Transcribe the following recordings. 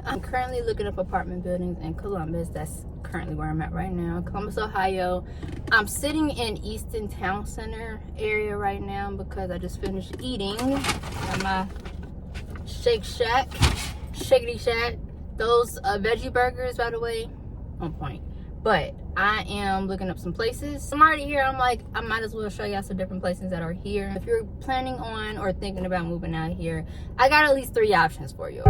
I'm currently looking up apartment buildings in Columbus. That's currently where I'm at right now, Columbus, Ohio. I'm sitting in Easton Town Center area right now because I just finished eating at my Shake Shack, Shakety Shack. Those veggie burgers, by the way, on point. But I am looking up some places. I'm already here. I'm like, I might as well show y'all some different places that are here. If you're planning on or thinking about moving out here, I got at least 3 options for you.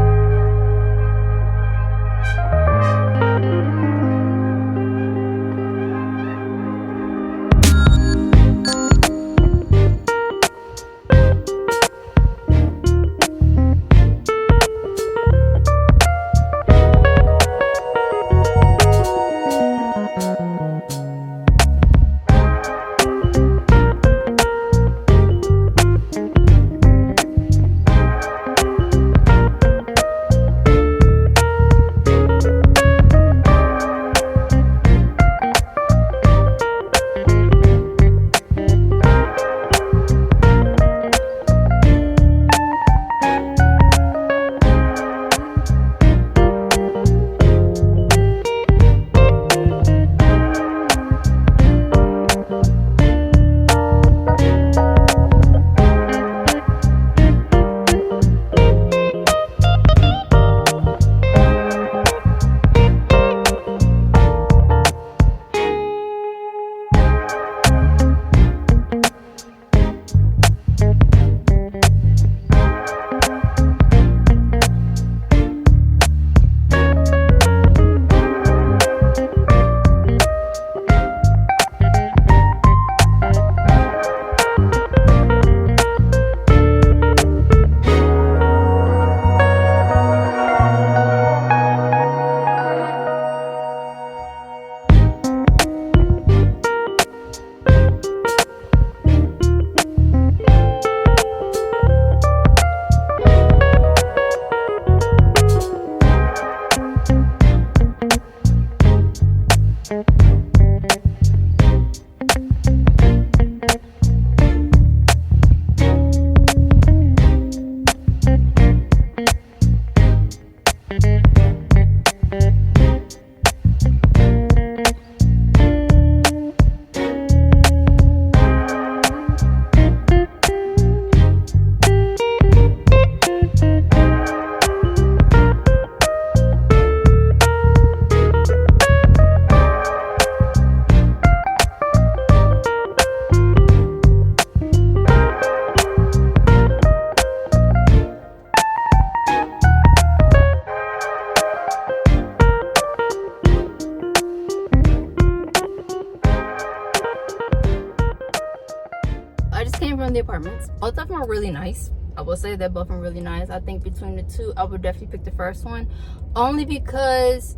The apartments, both of them are really nice. I will say that both of them are really nice. I think between the two, I would definitely pick the first one, only because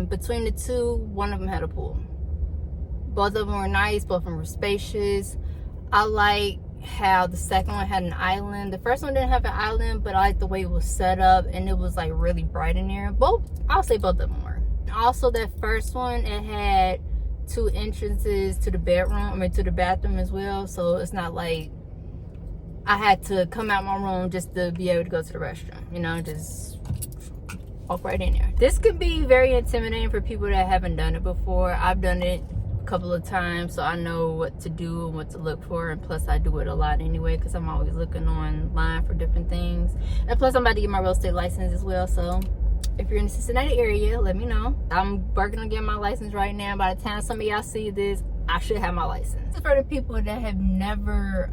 between the two, one of them had a pool. Both of them were nice, both of them were spacious. I like how the second one had an island. The first one didn't have an island, but I like the way it was set up, and it was like really bright in there. I'll say both of them were. Also, that first one, it had 2 entrances to the to the bathroom as well, so it's not like I had to come out my room just to be able to go to the restroom, you know, just walk right in there. This could be very intimidating for people that haven't done it before. I've done it a couple of times, so I know what to do and what to look for, and plus I do it a lot anyway because I'm always looking online for different things, and plus I'm about to get my real estate license as well. So if you're in the Cincinnati area, let me know. I'm working on getting my license right now. By the time some of y'all see this, I should have my license. For the people that have never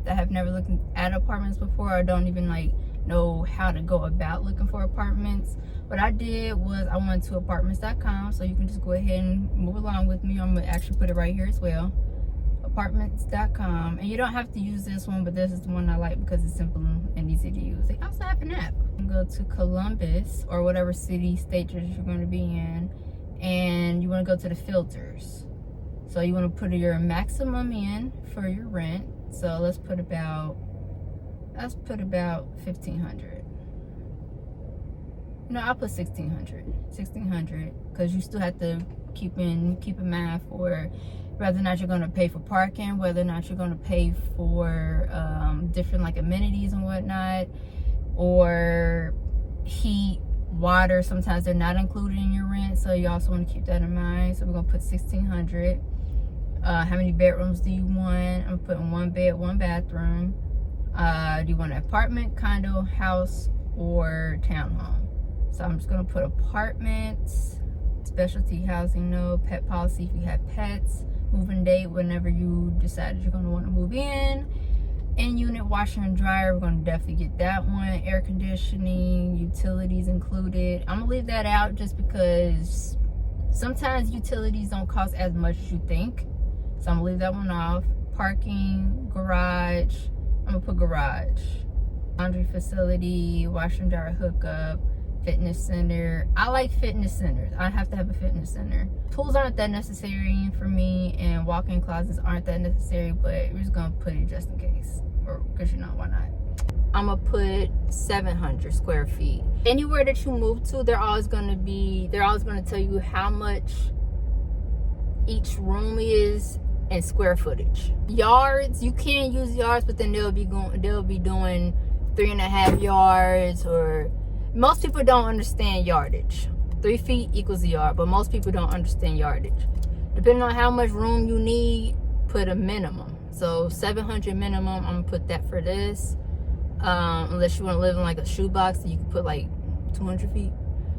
looked at apartments before, or don't even like know how to go about looking for apartments, what I did was I went to apartments.com, so you can just go ahead and move along with me. I'm gonna actually put it right here as well. apartments.com, and you don't have to use this one, but this is the one I like because it's simple and easy to use. They also have an app. You can go to Columbus or whatever city, state you're going to be in, and you want to go to the filters. So you want to put your maximum in for your rent. So let's put about $1,500. No, I'll put $1,600 because you still have to keep in mind for whether or not you're going to pay for parking, whether or not you're going to pay for different like amenities and whatnot, or heat, water. Sometimes they're not included in your rent, so you also want to keep that in mind. So we're going to put $1,600. How many bedrooms do you want? I'm putting 1 bed, 1 bathroom. Do you want an apartment, condo, house, or townhome? So I'm just going to put apartments, specialty housing, no, pet policy if you have pets, moving date whenever you decide you're going to want to move in unit washer and dryer, we're going to definitely get that one. Air conditioning, utilities included. I'm going to leave that out just because sometimes utilities don't cost as much as you think, so I'm going to leave that one off. Parking, garage, I'm going to put garage. Laundry facility, washer and dryer hookup, fitness center. I like fitness centers. I have to have a fitness center. Tools aren't that necessary for me, and walk-in closets aren't that necessary, but we're just gonna put it just in case, or because why not. I'm gonna put 700 square feet. Anywhere that you move to, they're always gonna tell you how much each room is in square footage. Yards, you can use yards, but then they'll be doing 3.5 yards, or most people don't understand yardage. 3 feet equals a yard, but most people don't understand yardage. Depending on how much room you need, put a minimum. So 700 minimum, I'm gonna put that for this. Unless you want to live in like a shoebox, you can put like 200 feet.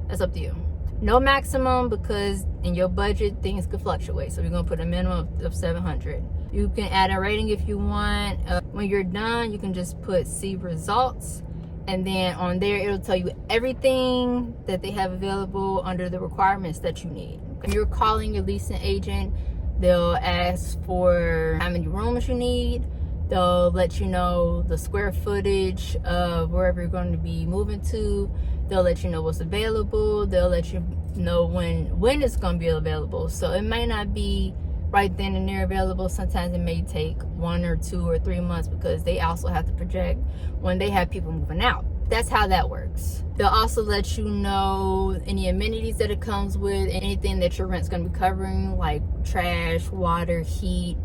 That's up to you. No maximum, because in your budget things could fluctuate. So we're gonna put a minimum of 700. You can add a rating if you want. When you're done, you can just put see results, and then on there it'll tell you everything that they have available under the requirements that you need. When you're calling your leasing agent, they'll ask for how many rooms you need. They'll let you know the square footage of wherever you're going to be moving to. They'll let you know what's available. They'll let you know when it's going to be available. So it may not be right then and there available. Sometimes it may take 1 or 2 or 3 months, because they also have to project when they have people moving out. That's how that works. They'll also let you know any amenities that it comes with, anything that your rent's going to be covering, like trash, water, heat.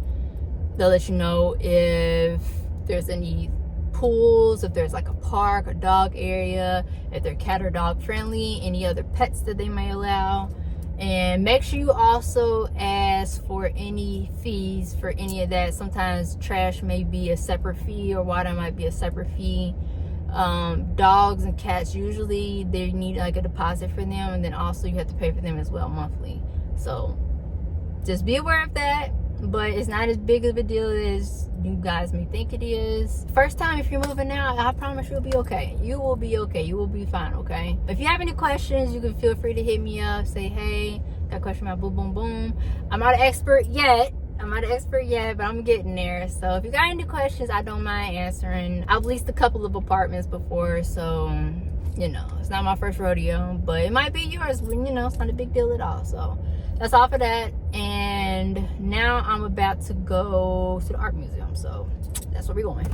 They'll let you know if there's any pools, if there's like a park or dog area, if they're cat or dog friendly, any other pets that they may allow. And make sure you also ask for any fees for any of that. Sometimes trash may be a separate fee, or water might be a separate fee. Dogs and cats, usually they need like a deposit for them, and then also you have to pay for them as well monthly. So just be aware of that. But it's not as big of a deal as you guys may think it is. First time, if you're moving out, I promise you'll be okay. You will be okay. You will be fine, okay? If you have any questions, you can feel free to hit me up. Say, hey, got a question about boom, boom, boom. I'm not an expert yet, but I'm getting there. So if you got any questions, I don't mind answering. I've leased a couple of apartments before, so, it's not my first rodeo. But it might be yours, it's not a big deal at all. So that's all for that. And now I'm about to go to the art museum, so that's where we're going.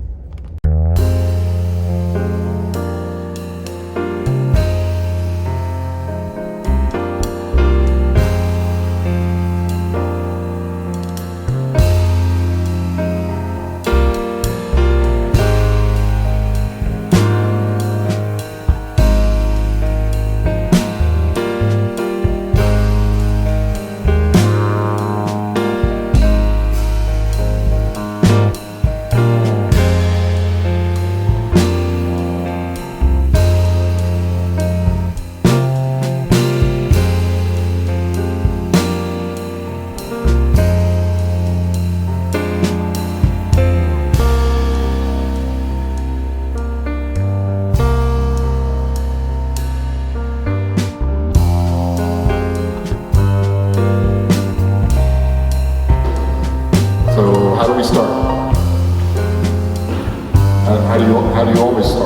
start? How do you always start?